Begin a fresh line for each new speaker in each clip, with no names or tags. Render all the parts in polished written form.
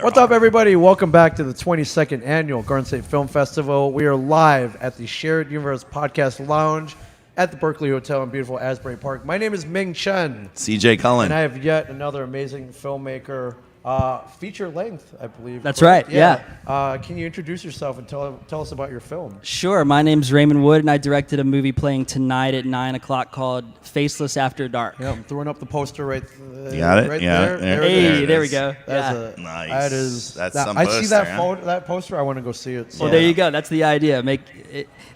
What's up, everybody? Welcome back to the 22nd Annual Garden State Film Festival. We are live at the Shared Universe Podcast Lounge at the Berkeley Hotel in beautiful Asbury Park. My name is Ming Chen.
CJ Cullen.
And I have yet another amazing filmmaker, feature length, I believe.
That's right, yeah.
Can you introduce yourself and tell us about your film?
Sure. My name's Raymond Wood, and I directed a movie playing tonight at 9 o'clock called Faceless After Dark.
Yeah, I'm throwing up the poster right there.
Got it?
Right
Yeah,
there.
Hey, there we go.
That's
Nice.
That is.
That's
that,
some
I
poster,
see that
huh?
that poster. I want to go see it. So.
Well, there you go. That's the idea.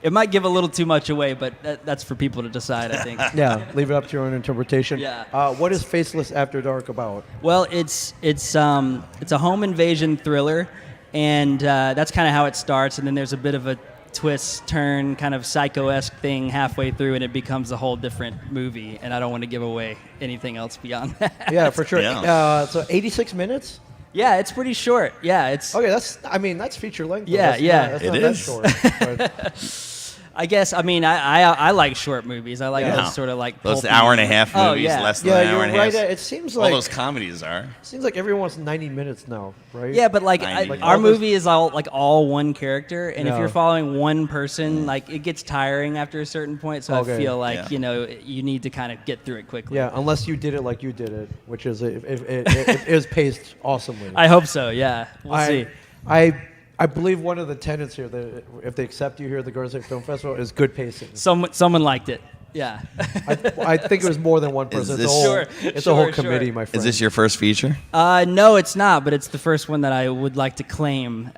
It might give a little too much away, but that's for people to decide, I think.
Yeah, leave it up to your own interpretation.
Yeah.
What is Faceless After Dark about?
Well, it's a home invasion thriller, and that's kind of how it starts. And then there's a bit of a twist, turn, kind of psycho-esque thing halfway through, and it becomes a whole different movie. And I don't want to give away anything else beyond that.
Yeah, for sure.
Yeah.
So 86 minutes.
Yeah, it's pretty short. Yeah, it's.
Okay, that's feature length.
Yeah,
That's
yeah.
That's
It
not
is.
that short.
I guess. I mean, I like short movies. I like
Yeah.
those sort of like
Those
pulpy-
hour and a half
Oh,
movies,
yeah.
less than
Yeah,
an hour
you're
and a
right.
half.
It seems
All
like
those comedies are.
everyone's 90 minutes now, right?
Yeah, but like
90
Like
our
all those-
movie is all one character, and if
Yeah.
you're following one person, like it gets tiring after a certain point. So
Okay.
I feel like
Yeah.
you need to kind of get through it quickly.
Yeah, unless you did it like you did it, which is it was paced awesomely.
I hope so. Yeah, we'll see.
I believe one of the tenets here that if they accept you here at the Garden State Film Festival is good pacing.
Someone liked it. Yeah.
I think it was more than one person.
this-
It's a whole committee, my friend.
Is this your first feature?
No, it's not, but it's the first one that I would like to claim.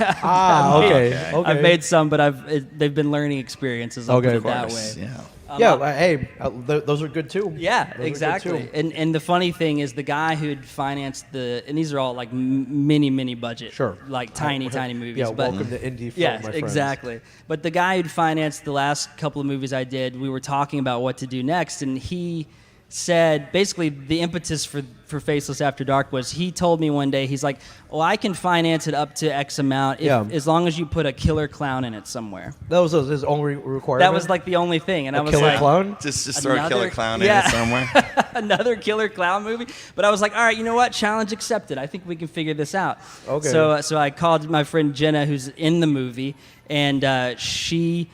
Okay.
I've made some, but they've been learning experiences. I'll
Okay,
put
of
it that
course,
way.
yeah.
Hey, those are good too.
Yeah,
Those are good,
exactly.
too.
And the funny thing is, the guy who'd financed and these are all like mini budget,
Sure.
like tiny movies.
Yeah,
but
welcome to indie film,
yeah,
my friends.
exactly. But the guy who'd financed the last couple of movies I did, we were talking about what to do next, and he said basically the impetus for Faceless After Dark was he told me one day, he's like, "Oh, I can finance it up to X amount as long as you put a killer clown in it somewhere."
That was his only requirement.
That was like the only thing, and I was
killer
like,
clown.
Just throw a killer
Another-
clown
yeah.
in it somewhere.
another killer clown movie. But I was like, all right, you know what? Challenge accepted. I think we can figure this out.
Okay.
So I called my friend Jenna, who's in the movie, and she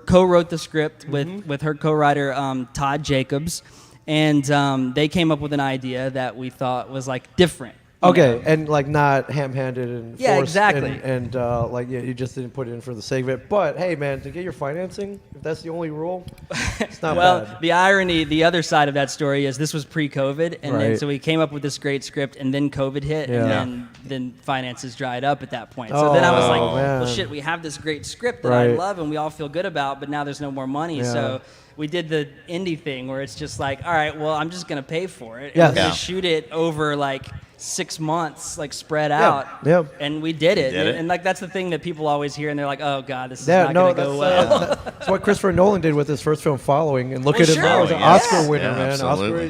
co-wrote the script with her co-writer Todd Jacobs, and they came up with an idea that we thought was like different. you
Okay,
know?
and like not ham-handed and
Yeah,
forced
exactly.
and like you just didn't put it in for the sake of it. But hey, man, to get your financing, if that's the only rule, it's not
Well,
bad.
the irony, the other side of that story is this was pre-COVID, and then
Right.
so we came up with this great script, and then COVID hit,
Yeah.
and then finances dried up at that point. So then I was
Oh,
like,
man.
well, shit, we have this great script that I
Right.
love and we all feel good about, but now there's no more money.
Yeah.
So we did the indie thing where it's just like, all right, well, I'm just gonna pay for it.
Yes.
And we're gonna
Yeah.
shoot it over like 6 months, like spread out.
Yeah.
And we did it.
did it.
And like that's the thing that people always hear, and they're like, oh god, this is
Yeah,
not
no,
gonna
that's,
go well.
that's what Christopher Nolan did with his first film, Following, and look
Well,
at him
sure.
now. He's an
Yeah.
Oscar winner,
Yeah,
man.
absolutely.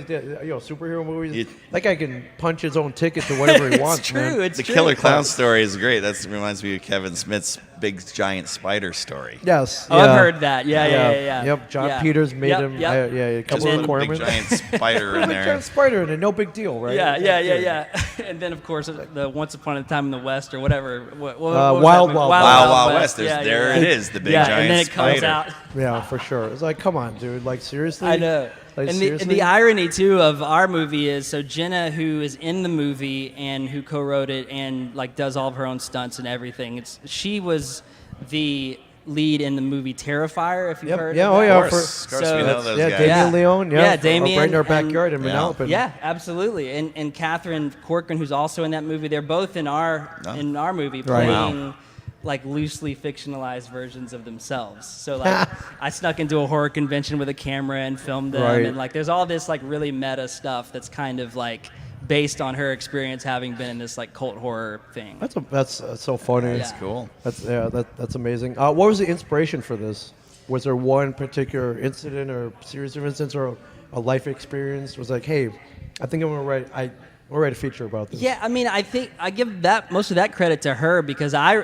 Superhero movies.
It-
that guy can punch his own ticket to whatever he
It's
wants,
true.
man.
It's
The
true.
killer clown story is great. That reminds me of Kevin Smith's big giant spider story.
Yes.
Oh,
yeah.
I've heard that. Yeah.
Yep. John
Yeah.
Peters made
Yep,
him.
yep.
A
Just
couple
put
of
a big
requirements.
giant spider in
Like
there.
John Spider in it, no big deal, right?
Yeah. And then, of course, the Once Upon a Time in the West or whatever. What was
Wild
that
Wild
movie?
West.
Wild West.
Yeah,
There
yeah.
it is, the big
yeah,
giant
and then it comes
spider.
out.
Yeah, for sure. It's like, come on, dude. Like, seriously?
I know.
Like,
And
seriously?
the irony, too, of our movie is, so Jenna, who is in the movie and who co-wrote it and, like, does all of her own stunts and everything, she was the lead in the movie Terrifier, if you've
Yep.
heard
Yeah,
of
oh,
that.
yeah,
Of course,
for-
we
So-
know those
Yeah,
guys.
Damien
Yeah.
Leone.
Yeah,
for-
Damien
right in our
and-
backyard in
yeah.
Manalapan.
Yeah, absolutely. And Catherine Corcoran, who's also in that movie, they're both in our movie
Right.
playing like loosely fictionalized versions of themselves. So like I snuck into a horror convention with a camera and filmed them,
Right.
and like there's all this like really meta stuff that's kind of like based on her experience having been in this like cult horror thing.
That's so funny.
That's
Cool.
That's amazing. What was the inspiration for this? Was there one particular incident or series of incidents or a life experience? Was like, hey, I think I'm gonna write a feature about this.
Yeah, I mean, I think I give that most of that credit to her because I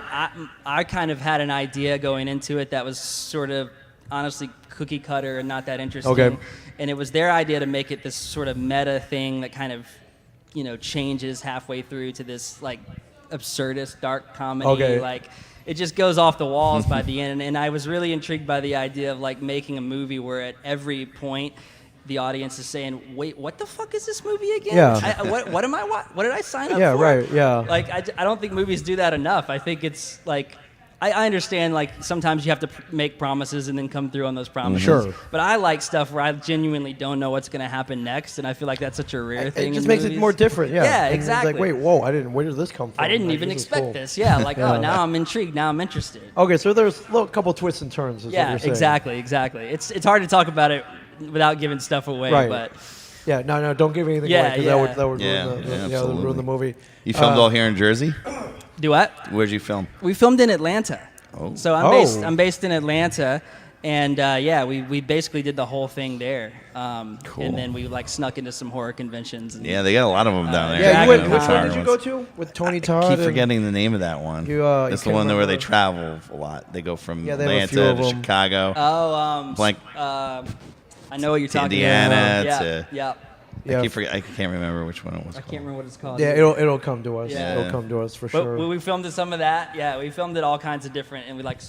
kind of had an idea going into it that was sort of honestly cookie cutter and not that interesting.
Okay.
And it was their idea to make it this sort of meta thing that kind of changes halfway through to this like absurdist dark comedy.
Okay.
Like it just goes off the walls by the end. And I was really intrigued by the idea of like making a movie where at every point the audience is saying, "Wait, what the fuck is this movie again?
Yeah.
What am I? What did I sign up
Yeah,
for?"
right, yeah.
Like I don't think movies do that enough. I think it's like. I understand, like, sometimes you have to make promises and then come through on those promises.
Sure.
But I like stuff where I genuinely don't know what's going to happen next, and I feel like that's such a rare thing.
It just
in
makes
movies.
it more different, yeah.
Yeah,
And it's
exactly.
like, wait, whoa, where did this come from?
I didn't
Like,
even
this is
expect
cool.
this. Yeah, like,
Yeah.
oh, now I'm intrigued. Now I'm interested.
Okay, so there's a little couple twists and turns. Is what
Yeah,
you're saying.
exactly. It's hard to talk about it without giving stuff away,
Right.
but
Yeah, no, don't give anything
Yeah,
away because
yeah.
that would
Yeah,
ruin
yeah,
that would ruin the
absolutely.
movie.
You filmed all here in Jersey?
do what?
Where'd you film?
We filmed in Atlanta.
Oh.
So
Oh.
I'm based in Atlanta, and we basically did the whole thing there.
Cool.
And then we like snuck into some horror conventions. And,
Yeah, they got a lot of them down there.
Yeah,
Dragon
you went,
Con.
which one
Fire
did you
ones.
go to with Tony
I
Todd?
keep
and-
forgetting the name of that one.
You,
It's the
can't
one where they
remember.
travel a lot. They go from
Yeah, they have a few
Atlanta
of
to
'em.
Chicago,
Oh,
Blank-
I know what you're
to
talking
Indiana.
about.
To
Yeah.
Yeah,
I can't remember which one it was.
I
called.
can't remember what it's called.
yeah, it'll come to us.
Yeah.
It'll come to us for
But
sure.
we filmed some of that. Yeah, we filmed it all kinds of different, and we like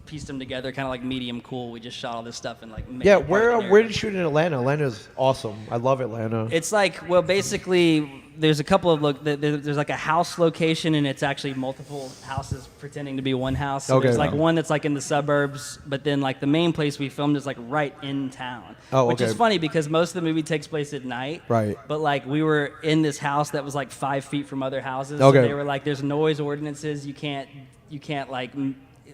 pieced them together, kind of like medium cool. We just shot all this stuff and like. made
Yeah,
it part of the
where did
narrative.
you shoot in Atlanta? Atlanta's awesome. I love Atlanta.
It's like, well, basically, there's a couple of there's like a house location, and it's actually multiple houses pretending to be one house. So
Okay.
There's like one that's like in the suburbs, but then like the main place we filmed is like right in town.
Oh,
Which is
okay.
funny because most of the movie takes place at night.
Right.
But like we were in this house that was like 5 feet from other houses.
Okay.
So they were like, there's noise ordinances. You can't like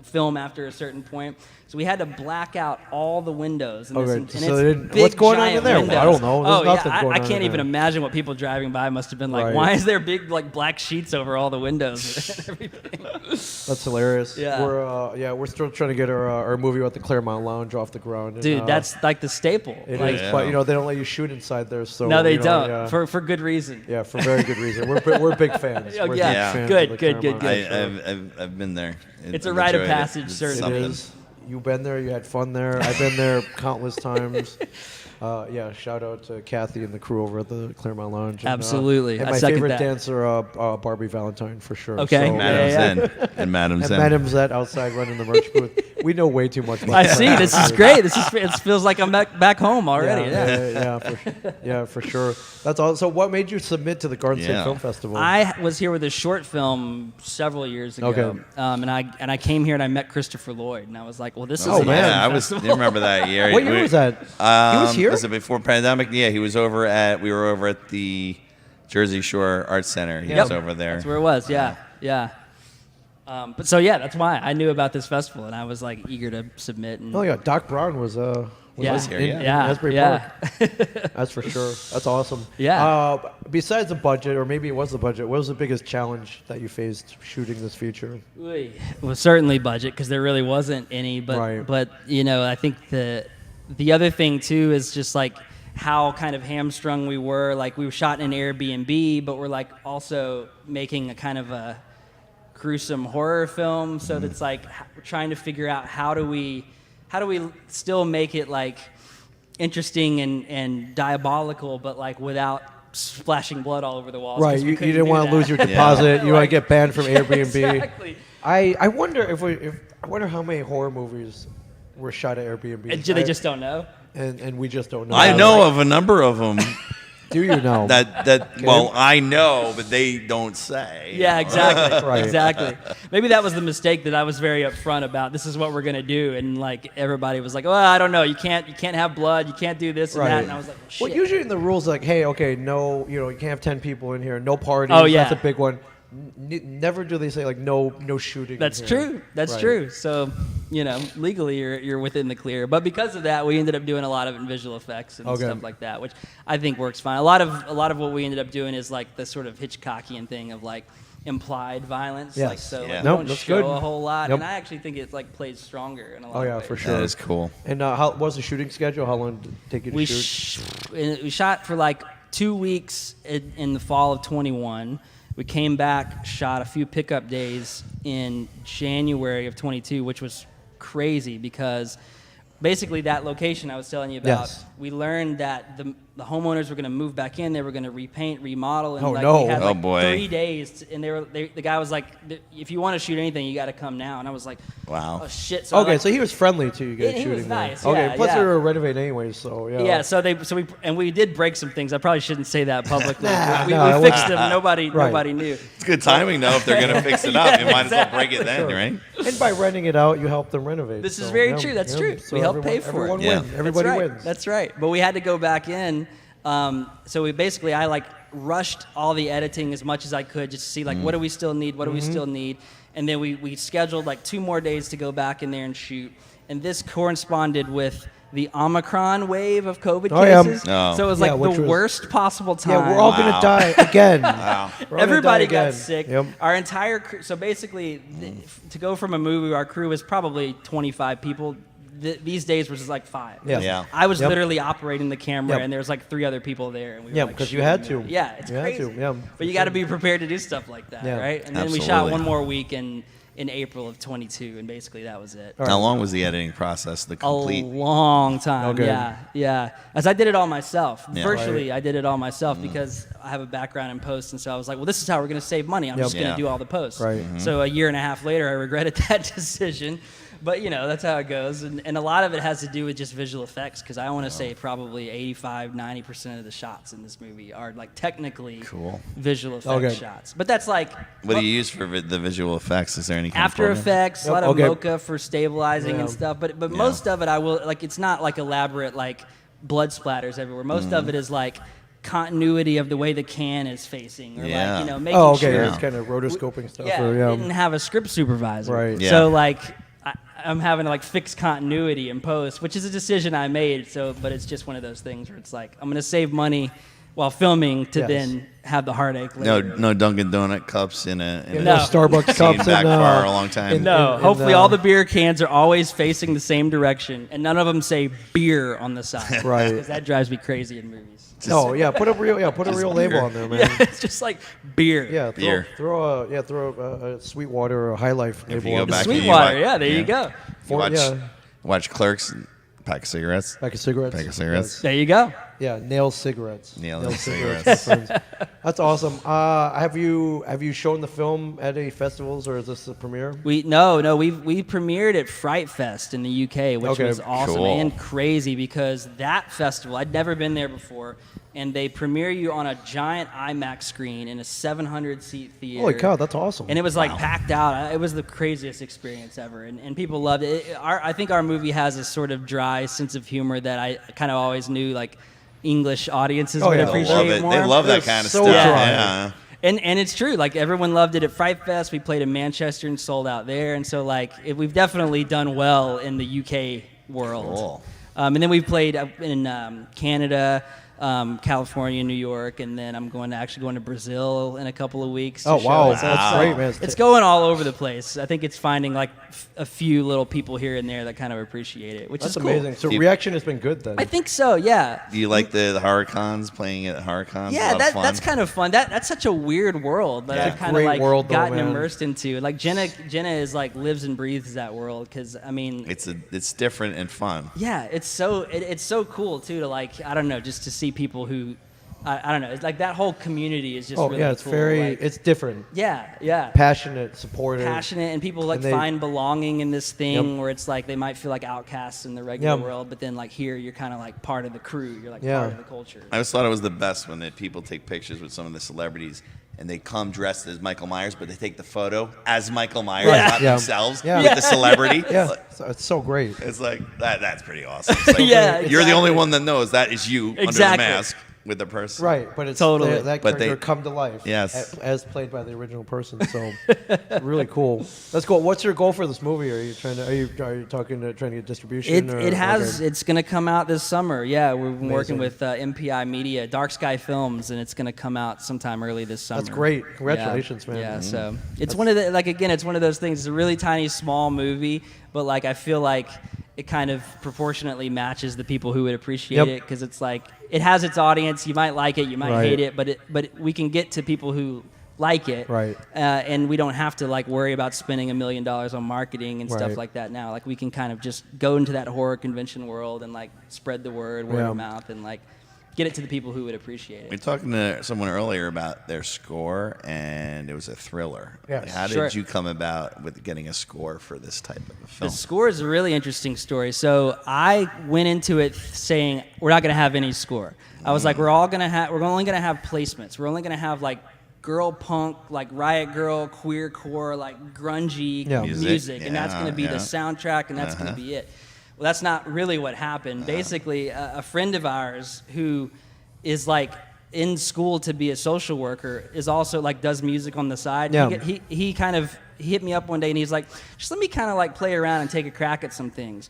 film after a certain point. So we had to black out all the windows. And
Okay,
and
so
it's
they didn't-
big,
what's going on in
giant
there?
windows.
I don't know. There's
Oh,
nothing
yeah,
going
I
on
can't
in
even
there.
imagine what people driving by must have been like.
Right.
Why is there big like black sheets over all the windows and everything?
That's hilarious.
Yeah.
We're still trying to get our movie at the Claremont Lounge off the ground. and,
Dude, that's like the staple.
it
Like,
is.
Yeah.
But they don't let you shoot inside there. So
no, they
you know,
don't.
Yeah.
For good reason.
Yeah, for very good reason. We're big fans.
Oh,
We're
yeah.
big
Yeah.
fans
Good,
of the
good, good,
Claremont.
good.
I've been there.
It's a
I've
rite of
enjoyed it.
passage,
It's
certainly.
It
something.
is. You've been there. You had fun there. I've been there countless times. Shout out to Kathy and the crew over at the Claremont Lounge. And,
Absolutely.
And
I
my
second
favorite
that.
dancer, Barbie Valentine, for sure.
Okay.
So,
Yeah,
Madam
yeah.
Zen and Madam
And
Zen.
Madam Zet outside running the merch booth. We know way too much about
I
the
see.
Claremont
This is
Lounge.
great. It feels like I'm back home already. Yeah.
For sure. That's all. So, what made you submit to the Garden State
Yeah.
Film Festival?
I was here with a short film several years ago.
Okay.
And I came here and I met Christopher Lloyd, and I was like, well, this is
Oh,
an
man.
awesome
I was.
festival.
You remember that year?
What year was that? He was here?
Was it before pandemic? Yeah, he was over at. We were over at the Jersey Shore Arts Center. He
Yep.
was over there.
That's where it was. Yeah. But so yeah, that's why I knew about this festival, and I was like eager to submit. And
Oh yeah, Doc Brown was
yeah,
here,
in,
yeah.
in
yeah,
Asbury
yeah.
Park. That's for sure. That's awesome.
Yeah.
Besides the budget, or maybe it was the budget, what was the biggest challenge that you faced shooting this feature?
Well, certainly budget, because there really wasn't any. But
Right.
but I think the other thing too is just like how kind of hamstrung we were. Like we were shot in an Airbnb, but we're like also making a kind of a gruesome horror film. So that's like we're trying to figure out how do we still make it like interesting and diabolical, but like without splashing blood all over the walls.
Right,
'cause we
you
couldn't
didn't
do
want to
that.
lose your deposit. You want to get banned from Airbnb.
Exactly.
I wonder I wonder how many horror movies were shot at Airbnb.
And they just don't know.
and we just don't know.
I know of a number of them
Do you know?
well, I know, but they don't say.
Yeah, exactly.
Right.
Exactly. Maybe that was the mistake that I was very upfront about. This is what we're gonna do, and like everybody was like, "Well, I don't know. You can't have blood. You can't do this and
Right.
that." And I was like, "Shit."
Well, usually in the rules, like, hey, okay, no, you can't have 10 people in here, no parties.
Oh, yeah.
That's a big one. Never do they say like no shooting.
That's
in here.
true. That's
Right.
true. So, legally you're within the clear. But because of that, we ended up doing a lot of visual effects and
Okay.
stuff like that, which I think works fine. A lot of what we ended up doing is like the sort of Hitchcockian thing of like implied violence.
Yes.
Like, so
Yeah.
like,
Nope,
we don't
that's
show
good.
a whole lot,
Yep.
and I actually think it like plays stronger in a lot
Oh
of
yeah,
ways.
for sure.
That is cool.
And how what was the shooting schedule? How long did it take you to
We
shoot?
we shot for like 2 weeks in the fall of 21. We came back, shot a few pickup days in January of 22, which was crazy because basically that location I was telling you about.
Yes.
We learned that the homeowners were going to move back in. They were going to repaint, remodel, and
Oh,
like
no.
we had
Oh,
like
boy.
3 days. And the guy was like, "If you want to shoot anything, you got to come now." And I was like,
Wow.
"Oh shit!" So I,
Okay,
like,
so he was friendly to you guys
He
shooting
was
there.
nice,
Okay,
yeah,
plus
yeah.
they were renovating anyways, so yeah.
yeah. So we did break some things. I probably shouldn't say that publicly.
Nah,
we
no,
we fixed them. Nobody knew.
It's good timing, though. If they're going to fix it up, you might as well break it then,
Sure.
right?
And by renting it out, you help them renovate.
This is
so,
very
yeah,
true. That's
yeah.
true.
So
We helped pay for
everyone
it.
Yeah.
wins. Everybody
That's right.
wins.
That's right. But we had to go back in. So I like rushed all the editing as much as I could just to see like what do we still need, what do we still need, and then we scheduled like 2 more days to go back in there and shoot. And this corresponded with the Omicron wave of COVID
Oh, yeah.
cases.
Oh.
So it was
Yeah,
like
which
the
was-
worst possible time.
Yeah, we're all gonna die again.
Wow.
We're all gonna
Everybody
die
got
again.
sick.
Yep.
Our entire crew. So basically, to go from a movie, our crew was probably 25 people. These days was just like 5.
Yeah.
Yeah.
I was
Yep.
literally operating the camera,
Yep.
and there was like 3 other people there, and we were
Yeah,
like,
because you
shooting
had
the
to.
movie. Yeah, it's
You had
crazy.
to, yeah,
But you
for
got to
sure.
be prepared to do stuff like that,
Yeah.
right? And then we shot
Absolutely.
one more week in April of 22, and basically that was it.
All
How long was the editing process? The complete.
A long time,
Okay.
yeah. As I did it all myself.
Yeah.
Virtually, I did it all myself because I have a background in post, and so I was like, well, this is how we're going to save money. I'm
Yep.
just going to
Yeah.
do all the posts.
Right.
So a year and a half later, I regretted that decision. But, that's how it goes. And a lot of it has to do with just visual effects, because I want to say probably 85, 90% of the shots in this movie are, like, technically
Cool.
visual effects
Okay.
shots. But that's like
What do you use for the visual effects? Is there any kind of
After
program?
Effects, a
Yep,
lot of
okay.
mocha for stabilizing and
Yeah.
stuff. But
Yeah.
most of it, I will like. It's not like elaborate like blood splatters everywhere. Most of it is like continuity of the way the can is facing, or
Yeah.
like making
Oh, okay.
sure.
It's kind of rotoscoping stuff.
Yeah,
or,
didn't have a script supervisor.
Right.
Yeah.
So like. I'm having to like fix continuity in post, which is a decision I made. So, but it's just one of those things where it's like I'm going to save money while filming to
Yes.
then have the heartache
No,
later.
no Dunkin' Donut cups in a. In
No.
a
Starbucks
seen
cups
back
and,
far a long time.
No,
in,
hopefully all the beer cans are always facing the same direction, and none of them say beer on the side.
Right.
Because that drives me crazy in movies.
No, yeah, put a real label
beer.
on there, man.
Yeah, it's just like beer.
Yeah,
Beer.
throw a Sweetwater or a High Life
If
label
you go
on
back
there.
and
Sweetwater,
you
yeah, there you go.
You watch,
yeah.
watch Clerks, pack of cigarettes.
Pack of cigarettes.
Pack of cigarettes.
There you go.
Yeah, nail cigarettes.
Nail
my
cigarettes.
friends. That's awesome. Have you shown the film at any festivals, or is this the premiere?
We premiered at Fright Fest in the UK, which
Okay.
was awesome
Cool.
and crazy, because that festival, I'd never been there before, and they premiere you on a giant IMAX screen in a 700-seat theater.
Holy cow, that's awesome.
And it was like packed out. It was the craziest experience ever, and people loved it. I think our movie has a sort of dry sense of humor that I kind of always knew like English audiences
Oh,
would
yeah.
They
appreciate
love it.
more.
They love that
It's
kind of
so
stuff.
dry.
Yeah.
And it's true. Like everyone loved it at Fright Fest. We played in Manchester and sold out there, and so like we've definitely done well in the UK world.
Cool.
And then we've played in Canada, California, New York, and then I'm going to Brazil in a couple of weeks. to
Oh,
show
wow.
it. So
That's
it's
great,
like-
man.
It's going all over the place. I think it's finding like a few little people here and there that kind of appreciate it, which
That's
is cool.
amazing. So
You-
reaction has been good then.
I think so. Yeah.
Do you like the horror cons, playing at horror cons?
Yeah,
A lot of fun?
that's kind of fun. That's such a weird world that
Yeah.
I've
It's a
kind of
great
like
world, though,
gotten
man.
immersed into. Like Jenna is like lives and breathes that world, because I mean,
It's different and fun.
yeah, it's so cool too to like, I don't know, just to see people who I don't know, it's like that whole community is just
oh
really
yeah, it's
cool.
very
like,
it's different,
yeah.
passionate, supportive.
Passionate, and people like
And they-
find belonging in this thing
Yep.
where it's like they might feel like outcasts in the regular
Yeah.
world, but then like here you're kind of like part of the crew. You're like
Yeah.
part of the culture.
I always thought it was the best when people take pictures with some of the celebrities and they come dressed as Michael Myers, but they take the photo as Michael Myers,
Right.
not
Yeah.
themselves,
Yeah.
with the celebrity.
Yeah, so it's so great.
It's like that's pretty awesome. It's like,
Yeah,
you're the only
exactly.
one that knows that is you under
Exactly.
the mask with the person.
Right, but it's
Totally.
that
But
character
they-
come to life.
Yes.
as played by the original person. So really cool. That's cool. What's your goal for this movie? Are you trying to get distribution?
It's going to come out this summer. Yeah, we've been working
Amazing.
with MPI Media, Dark Sky Films, and it's going to come out sometime early this summer.
That's great. Congratulations,
Yeah.
man.
Yeah, so it's one of the it's one of those things. It's a really tiny, small movie, but like I feel like it kind of proportionately matches the people who would appreciate
Yep.
it, because it's like it has its audience. You might like it, you might
Right.
hate it, but we can get to people who like it,
Right.
And we don't have to like worry about spending $1 million on marketing and stuff
Right.
like that now. Like we can kind of just go into that horror convention world and like spread the word
Yeah.
of mouth, and like get it to the people who would appreciate
We were
it.
talking to someone earlier about their score, and it was a thriller.
Yes.
Like, how
Sure.
did you come about with getting a score for this type of a
The
film?
score is a really interesting story. So I went into it saying we're not going to have any score. I was like, we're only going to have placements. We're only going to have like girl punk, like riot girl, queer core, like grungy
Yeah.
music, and that's
Yeah,
going to be
yeah.
the soundtrack, and that's going to be it. Well, that's not really what happened. Basically, a friend of ours who is like in school to be a social worker is also like does music on the side.
Yeah.
He hit me up one day and he's like, just let me kind of like play around and take a crack at some things.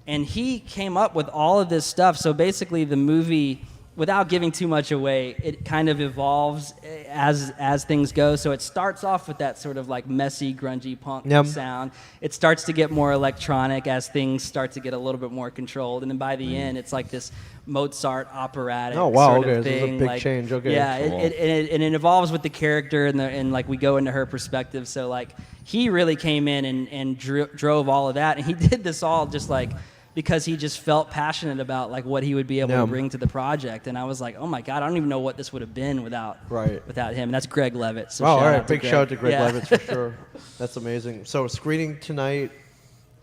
And he came up with all of this stuff. So basically the movie, without giving too much away, it kind of evolves as things go. So it starts off with that sort of like messy, grungy punk
Yep.
sound. It starts to get more electronic as things start to get a little bit more controlled. And then by the end, it's like this Mozart operatic
Oh, wow,
sort
okay,
of
so it's a
thing.
big
like,
change, okay.
Yeah,
Cool.
and it evolves with the character and like we go into her perspective. So like he really came in and drove all of that, and he did this all just like because he just felt passionate about like what he would be able
Yeah.
to bring to the project. And I was like, oh my god, I don't even know what this would have been without him. And that's Greg Levitt. So
Wow, all
shout
right.
out to
Big
Greg.
shout out to Greg
Yeah.
Levitt for sure. That's amazing. So screening tonight,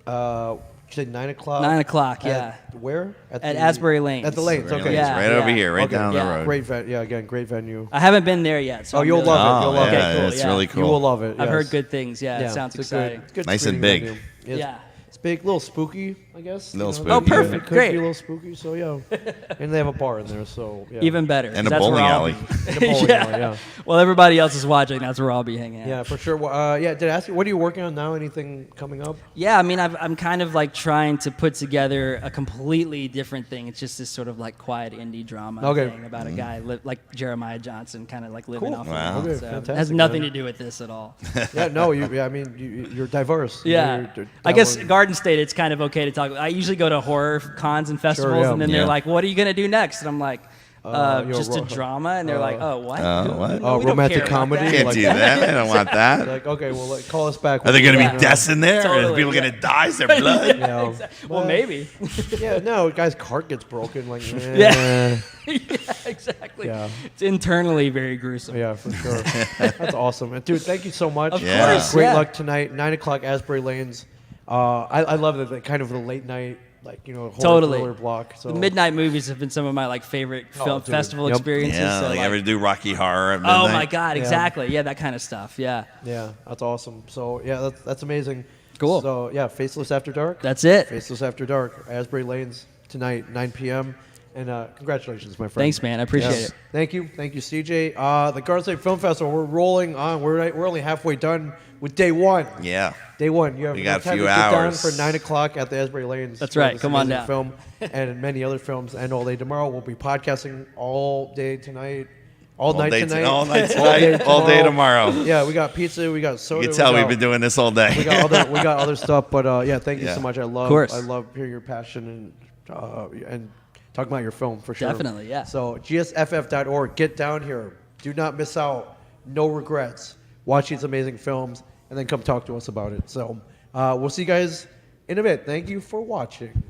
you said 9 o'clock?
9 o'clock,
At
yeah.
Where?
At Asbury Lanes.
At the Lanes,
Really?
okay.
It's
Yeah,
right over
yeah.
here, right
Okay.
down
Yeah.
the road.
Great great venue.
I haven't been there yet. So
Oh,
I'm
you'll
really-
love it. You'll
Oh,
love
yeah,
it.
cool,
it's
yeah.
really
You
cool.
will love it.
I've
yes.
heard good things. Yeah, it sounds
it's a good-
exciting.
good
Nice and
screening
big.
venue. It's-
Yeah.
It's big, a little spooky, I guess.
Little
you
spooky.
Oh,
It
perfect.
could
Great.
be a little spooky, so yeah. And they have a bar in there, so yeah.
Even better.
And
'cause
a
that's where
bowling
I'll
alley.
be.
And a bowling alley, yeah.
Well, everybody else is watching. That's where I'll be hanging out.
Yeah, for sure. Well, yeah, did I ask you, what are you working on now? Anything coming up?
Yeah, I mean, I'm kind of like trying to put together a completely different thing. It's just this sort of like quiet indie drama
Okay.
thing about a guy like Jeremiah Johnson, kind of like living
Cool.
off
Wow.
of it.
Okay,
So it
fantastic,
has nothing
man.
to do with this at all.
Yeah, no, I mean, you're diverse.
Yeah,
You're
I guess
dabbling-
Garden State, it's kind of okay to talk. I usually go to horror cons and festivals,
yeah.
and then
Yeah.
they're like, "What are you gonna do next?" And I'm like, just a
ro-
drama. And they're like, "Oh, what?
what?
No, we don't
romantic
care about
comedy?
that."
Can't
Like
do that. I don't want that.
Like, okay, well, like, call us back.
Are there going to
Yeah.
be deaths in there? Are
Totally,
people
yeah.
going to die? Is there blood?
Yeah.
Well, maybe.
Yeah, no, a guy's cart gets broken. Like,
Yeah. yeah, exactly.
Yeah.
It's internally very gruesome.
Yeah, for sure. That's awesome. And dude, thank you so much.
Of
Yeah.
course.
Great
yeah.
luck tonight, 9 o'clock, Asbury Lanes. I love the kind of the late night, like, horror
Totally.
thriller block. So
The midnight movies have been some of my like favorite film
dude.
festival
Yep.
experiences.
Yeah,
so,
like
like,
ever do Rocky Horror at
oh
midnight?
my god,
Yeah.
exactly. Yeah, that kind of stuff. Yeah,
Yeah, that's awesome. So yeah, that's amazing.
Cool.
So yeah, Faceless After Dark.
that's it.
Faceless After Dark, Asbury Lanes tonight, 9 p.m. And congratulations, my friend.
Thanks, man. I appreciate
Yes.
it.
Thank you, CJ. The Garden State Film Festival. We're rolling on. We're only halfway done with day one.
Yeah.
Day one. You have
We got a
time
few
to get down
hours.
for 9 o'clock at the Asbury Lanes.
That's
for
right.
this
Come on
amazing
down.
Film and many other films. And all day tomorrow. We'll be podcasting all day tonight. All night
day
tonight.
all night
All day
tonight. All day tomorrow.
Yeah, we got pizza. We got soda.
You can tell
we
we've
got-
been doing this all day.
we got other stuff, but yeah, thank you
Yeah.
so much. I
course.
love hearing your passion and talking about your film for sure.
Definitely, yeah.
So gsff.org, get down here. Do not miss out. No regrets. Watch these amazing films and then come talk to us about it. So we'll see you guys in a bit. Thank you for watching.